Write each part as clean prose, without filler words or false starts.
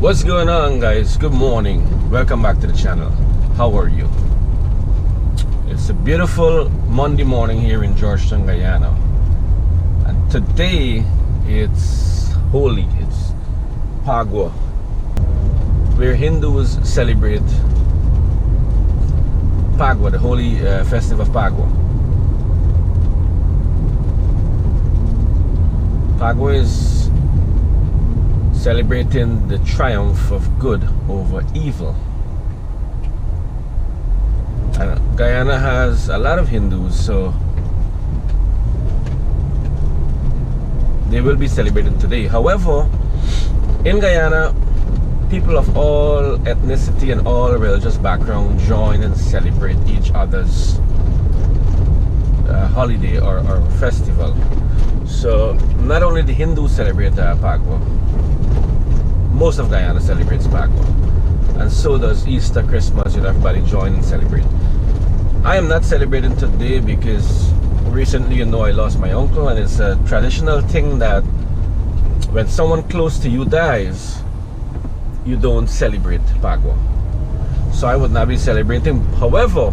What's going on, guys? Good morning. Welcome back to the channel. How are you? It's a beautiful Monday morning here in Georgetown, Guyana. And today it's Holi. It's Phagwah, where Hindus celebrate Phagwah, the holy festival of Phagwah. Phagwah is celebrating the triumph of good over evil. And Guyana has a lot of Hindus, so they will be celebrating today. However, in Guyana, people of all ethnicity and all religious background join and celebrate each other's holiday or festival. So not only the Hindus celebrate Phagwah, most of Guyana celebrates Phagwah, and so does Easter, Christmas. Everybody join and celebrate. I am not celebrating today because recently, I lost my uncle, and it's a traditional thing that when someone close to you dies, you don't celebrate Phagwah. So I would not be celebrating. However,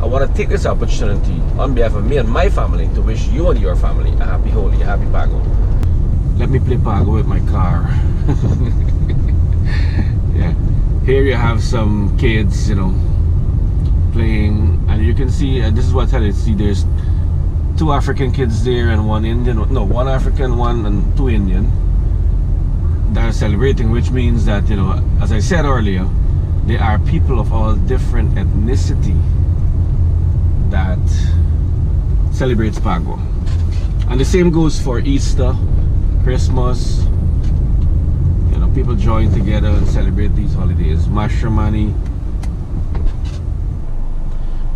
I want to take this opportunity on behalf of me and my family to wish you and your family a happy Holi, a happy Phagwah. Let me play Phagwah with my car. Yeah, here you have some kids, playing, and you can see, this is what I see, there's two African kids there and one Indian, no, one African, one and two Indian that are celebrating, which means that, as I said earlier, there are people of all different ethnicity that celebrates Phagwah. And the same goes for Easter, Christmas. People join together and celebrate these holidays. Matrimony.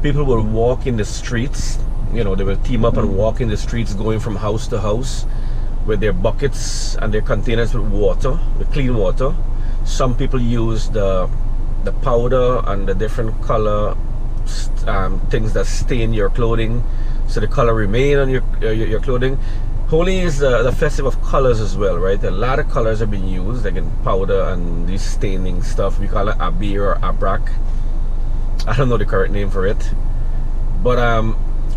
People will walk in the streets. They will team up and walk in the streets, going from house to house with their buckets and their containers with water, with clean water. Some people use the powder and the different color things that stain your clothing, so the color remain on your clothing. Holi is the festival of colors as well, right? A lot of colors are being used, like in powder and these staining stuff. We call it abir or abrak. I don't know the correct name for it. But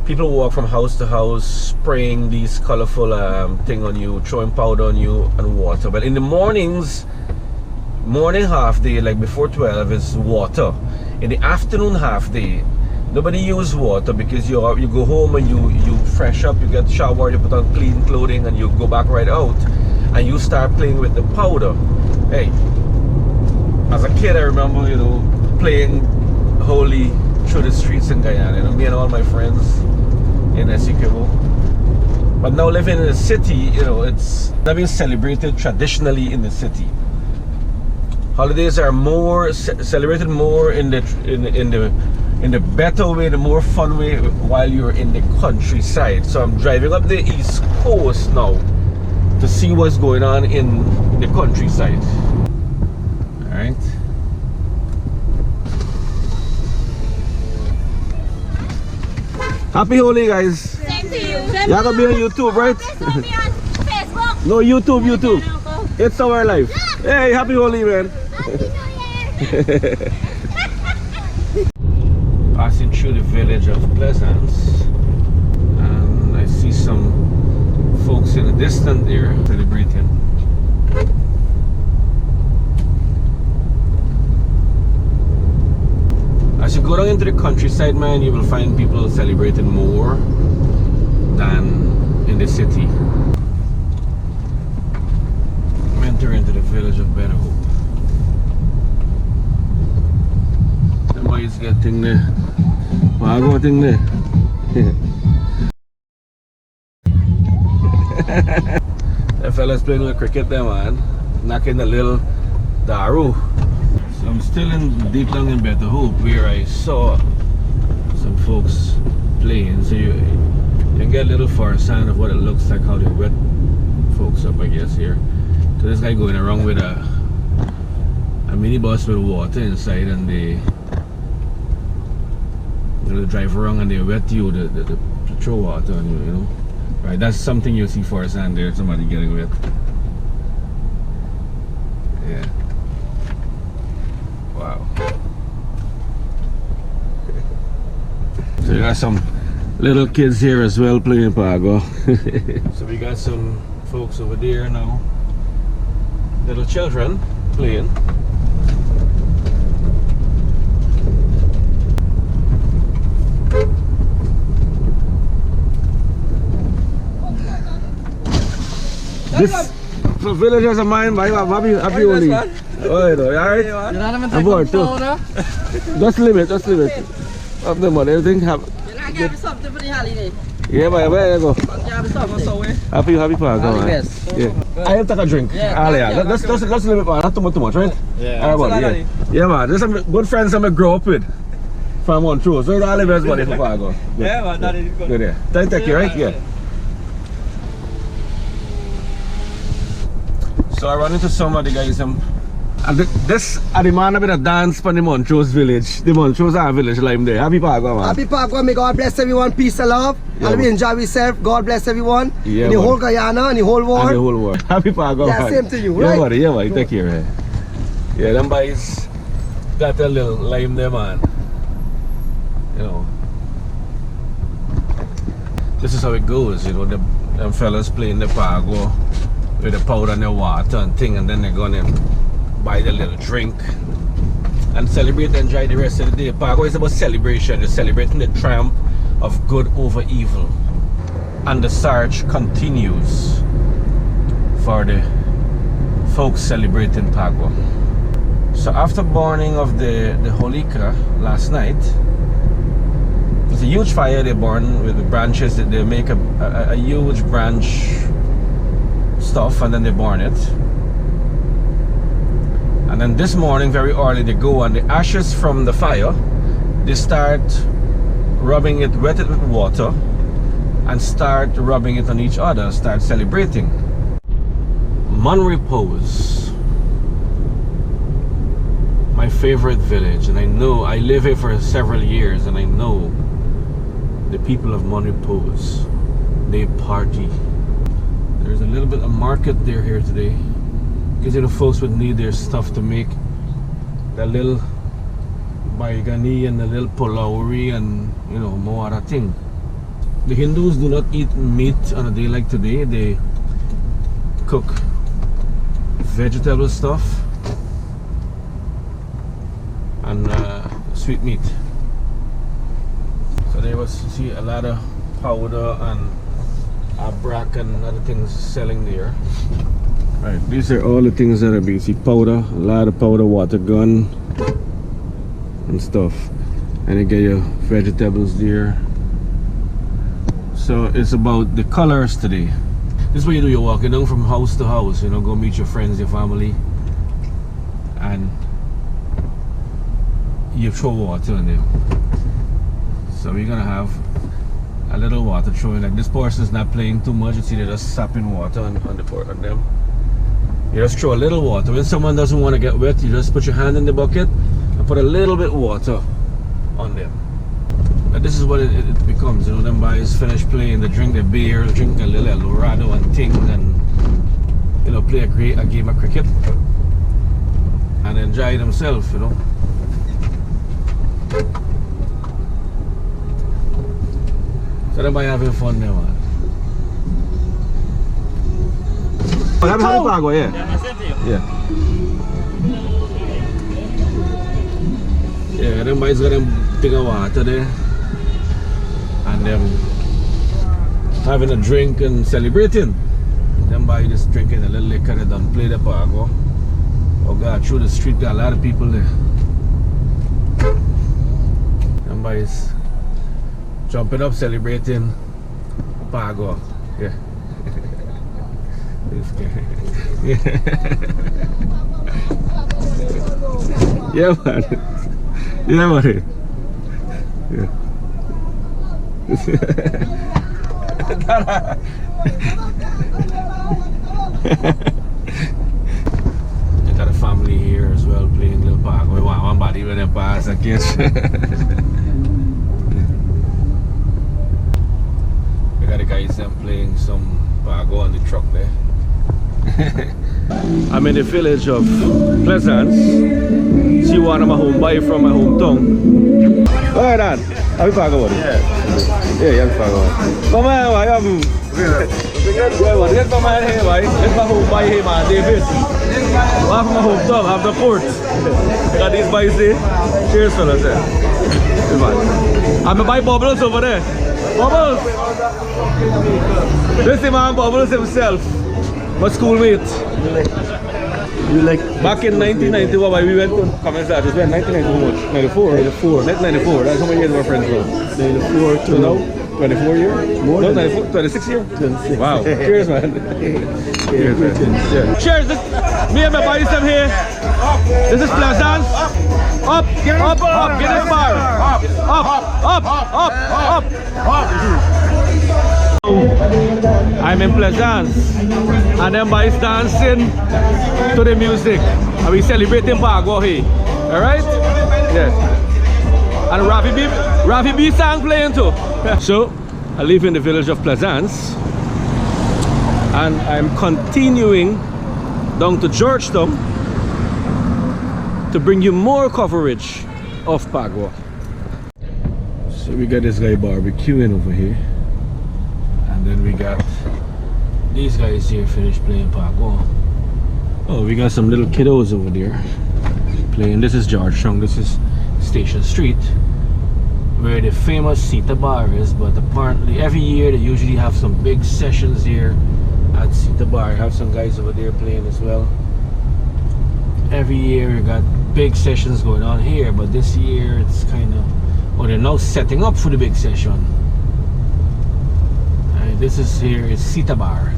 people walk from house to house spraying these colorful thing on you, throwing powder on you and water. But in the morning half day, like before 12, is water. In the afternoon half day, nobody use water because you go home and you fresh up, you get showered, you put on clean clothing, and you go back right out and you start playing with the powder. Hey, as a kid, I remember playing Holi through the streets in Guyana. Me and all my friends in Essequibo. But now living in the city, it's not being celebrated traditionally in the city. Holidays are more celebrated more in the better way, the more fun way, while you're in the countryside. So I'm driving up the East Coast now to see what's going on in the countryside. Alright. Happy Holi, guys. Same to you. Y'all gonna be on YouTube, right? Facebook. No, YouTube. It's our life. Hey, happy Holi, man. Passing through the village of Pleasance, and I see some folks in the distance there celebrating. As you go down into the countryside, man, you will find people celebrating more than in the city. I'm entering into the village of Better Hope. Somebody's getting the Phagwah thing there. That fella's playing with cricket there, man. Knocking the little daru. So I'm still deep down in Better Hope, where I saw some folks playing. So you can get a little first-hand of what it looks like, how they wet folks up, I guess, here. So this guy going around with a minibus with water inside, and they drive around and they wet you, the throw water on you, Right, that's something you see first hand there, somebody getting wet. Yeah. got some little kids here as well playing Phagwah. So we got some folks over there now. Little children playing. This so villagers of mine, happy Holi. Alright, alright. I'm bored too. Just leave it. Up the money, everything have. Yeah, where you go? Happy Phagwah. Yeah. I have to take a drink. Yeah. Let's leave it, man. Not too much, right? Yeah. Alright, yeah, man. There's some good friends I grew up with from one true. So it's all the best money for Phagwah. Yeah, man. That is good. Good, yeah. Thank you, right? Yeah. So I run into some of the guys. And this are the man a bit of dance from the Montrose village. The Montrose are village like there. Happy Phagwah, man. Happy Phagwah. May God bless everyone. Peace and love. Yeah, and we enjoy ourselves. God bless everyone. Yeah, in the whole Guyana and the whole world. And the whole world. Happy Phagwah. Yeah, man. same to you, Yeah, right? buddy. Yeah, buddy. Take care, man. Yeah, them boys got a little lime there, man. You know. This is how it goes, you know. Them fellas playing the Phagwah with the powder and the water and thing, and then they're gonna buy the little drink and celebrate and enjoy the rest of the day. Phagwah is about celebration. You're celebrating the triumph of good over evil. And the search continues for the folks celebrating Phagwah. So after burning of the Holika last night, it's a huge fire they burn with the branches. That they make a huge branch stuff and then they burn it. And then this morning very early they go and the ashes from the fire, they start rubbing it, wet it with water and start rubbing it on each other, start celebrating. Monrepose, my favorite village, and I know I live here for several years and I know the people of Monrepose, they party. There's a little bit of market there here today because you know folks would need their stuff to make the little baigani and the little pulauri and you know more other thing. The Hindus do not eat meat on a day like today. They cook vegetable stuff and sweet meat. So there was, you see, a lot of powder and abrak and other things selling there. Right, these are all the things that are being, see, powder, a lot of powder, water gun and stuff. And you get your vegetables there. So it's about the colors today. This is what you do, you're walking down from house to house, you know, go meet your friends, your family, and you throw water on them. So we're gonna have a little water throwing. Like this person's not playing too much, you see they're just sapping water on them. You just throw a little water. When someone doesn't want to get wet, you just put your hand in the bucket and put a little bit water on them. And this is what it becomes, you know. Them boys finish playing, they drink their beer, drink a little Eldorado and things, and you know, play a game of cricket and enjoy themselves, you know. So them boys having fun there, man. Happy Phagwah, yeah. Yeah, them boys got them thing of water there. And them having a drink and celebrating. Them boys just drinking a little liquor, they done play the Phagwah. Oh God, through the street got a lot of people there. Them boys jumping up, celebrating Phagwah. Yeah. Yeah, man. Yeah, man. Yeah. You got a family here as well playing little Phagwah. We want one body when they pass a kids. We got the guys them playing some Phagwah on the truck there. I'm in the village of Pleasance. See one of my home buy from my hometown. Alright, Dan. Happy Phagwah. Yeah, happy Phagwah. Mama, why am? Yeah, what? Get my man here, why? Get my home buy here, man. David. One from my hometown. Have the port. Got these buys there. Cheers, fellas. I'm gonna buy bubbles over there. Bubbles. This is man Bubbles himself. My schoolmate. You like Back in 1991, when we went to Commissar, it was 1994. 94. 94. That's how many years our friends were. 94 So now, 24 years? More No, than 94, 26 years? 26. Wow. Cheers, man. Cheers, man. Yeah. Cheers. Me and my buddies are here. This is Pleasance. Up, up, get this bar. Up. I'm in Pleasance, and them boys dancing to the music, and we celebrating Phagwah here. All right? Yes. And Rafi B song playing too. So I live in the village of Pleasance, and I'm continuing down to Georgetown to bring you more coverage of Phagwah. So we got this guy barbecuing over here. And then we got these guys here finished playing Phagwah. Oh, we got some little kiddos over there playing. This is Georgetown. This is Station Street, where the famous Sita Bar is. But apparently every year they usually have some big sessions here at Sita Bar. I have some guys over there playing as well. Every year we got big sessions going on here, but this year it's kind of, they're now setting up for the big session. This is here is Sita Bar.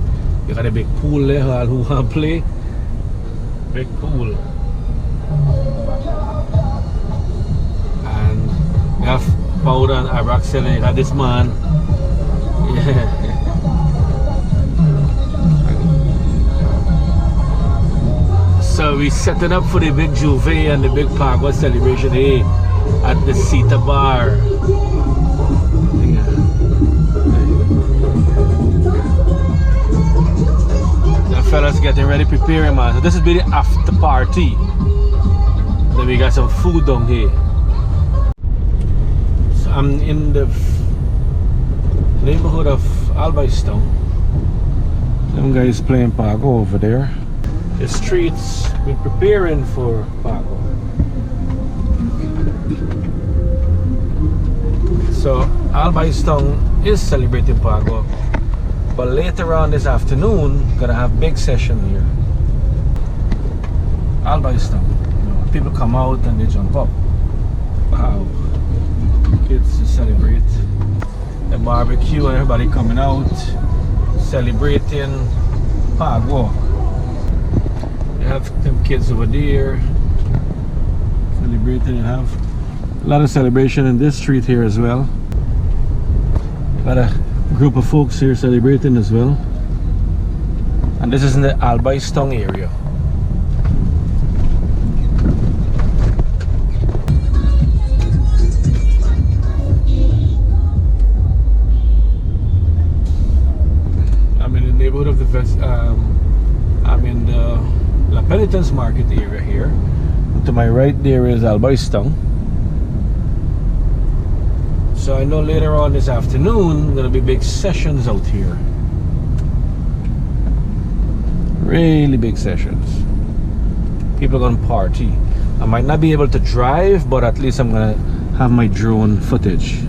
You got a big pool there who want to play. Big pool. And we have powder and Iraq selling. You got this man. Yeah. So we setting up for the big Juve and the big Phagwah celebration here at the Sita Bar. Fellas getting ready, preparing, man. So this is be the after party. Then we got some food down here. So I'm in the neighborhood of Albaistown. Some guys playing Phagwah over there. The streets been preparing for Phagwah. So Albaistown is celebrating Phagwah. But later on this afternoon, gonna have big session here. Albaistown. People come out and they jump up. Wow. Kids to celebrate the barbecue and everybody coming out celebrating Phagwah. You have them kids over there celebrating. You have a lot of celebration in this street here as well. A lot of group of folks here celebrating as well, and this is in the Albaistown area. I'm in the neighborhood of the I'm in the La Penitence Market area here. And to my right there is Albaistown. So I know later on this afternoon there'll be big sessions out here. Really big sessions. People are gonna party. I might not be able to drive, but at least I'm gonna have my drone footage.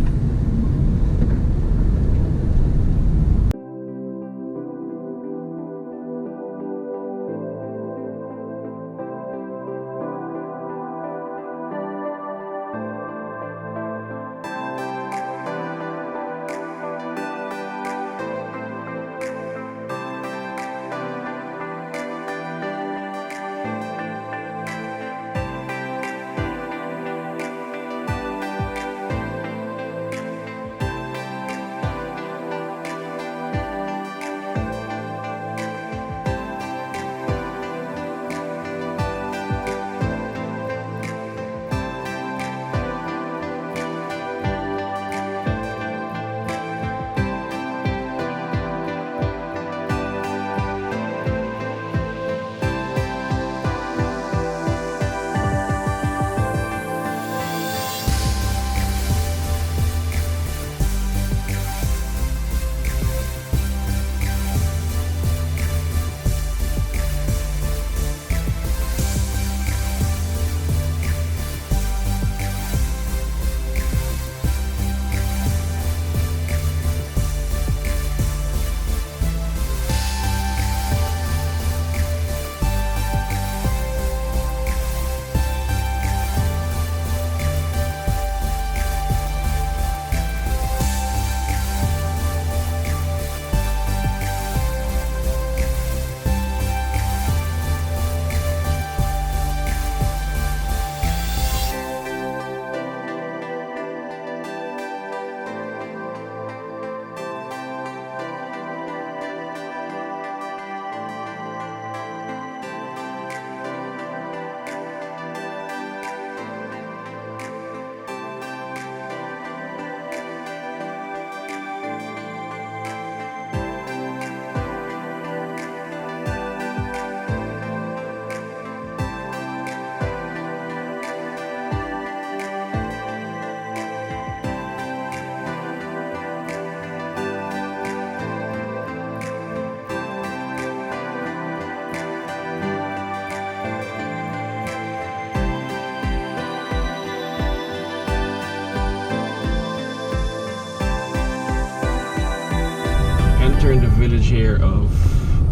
entering the village here of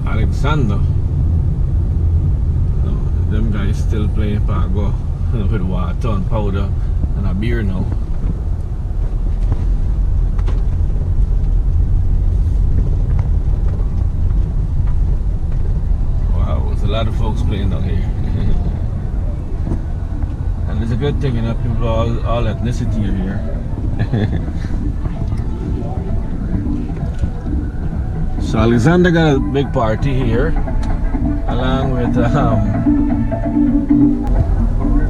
Alexander. Them guys still playing Phagwah with water and powder and a beer now. Wow, there's a lot of folks playing down here. And it's a good thing, you know, people all ethnicity are here. So Alexander got a big party here, along with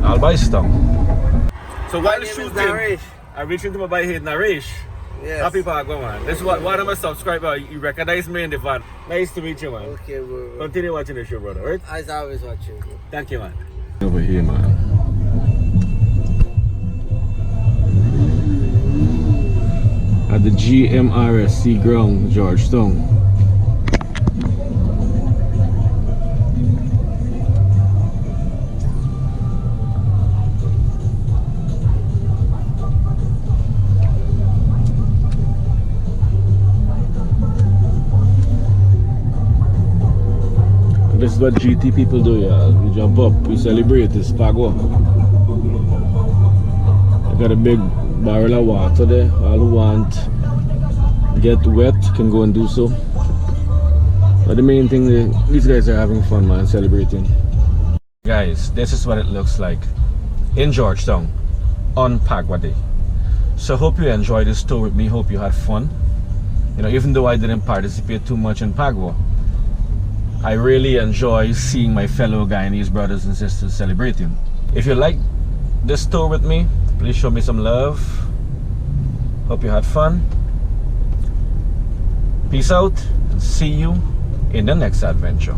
Albaistong. So while the shooting, I reached into my bike here, Naresh. Yes. Happy Phagwah, man. This is one of my subscribers. You recognize me in the van. Nice to meet you, man. Okay, bro. Continue watching the show, brother, right? As always watching, bro. Thank you, man. Over here, man. At the GMRSC ground, Georgetown. This is what GT people do, yeah. We jump up, we celebrate this Phagwah. I got a big barrel of water there. All who want get wet can go and do so. But the main thing, these guys are having fun, man, celebrating. Guys, this is what it looks like in Georgetown on Phagwah Day. So hope you enjoyed this tour with me. Hope you had fun. You know, even though I didn't participate too much in Phagwah, I really enjoy seeing my fellow Guyanese brothers and sisters celebrating. If you like this tour with me, please show me some love. Hope you had fun. Peace out and see you in the next adventure.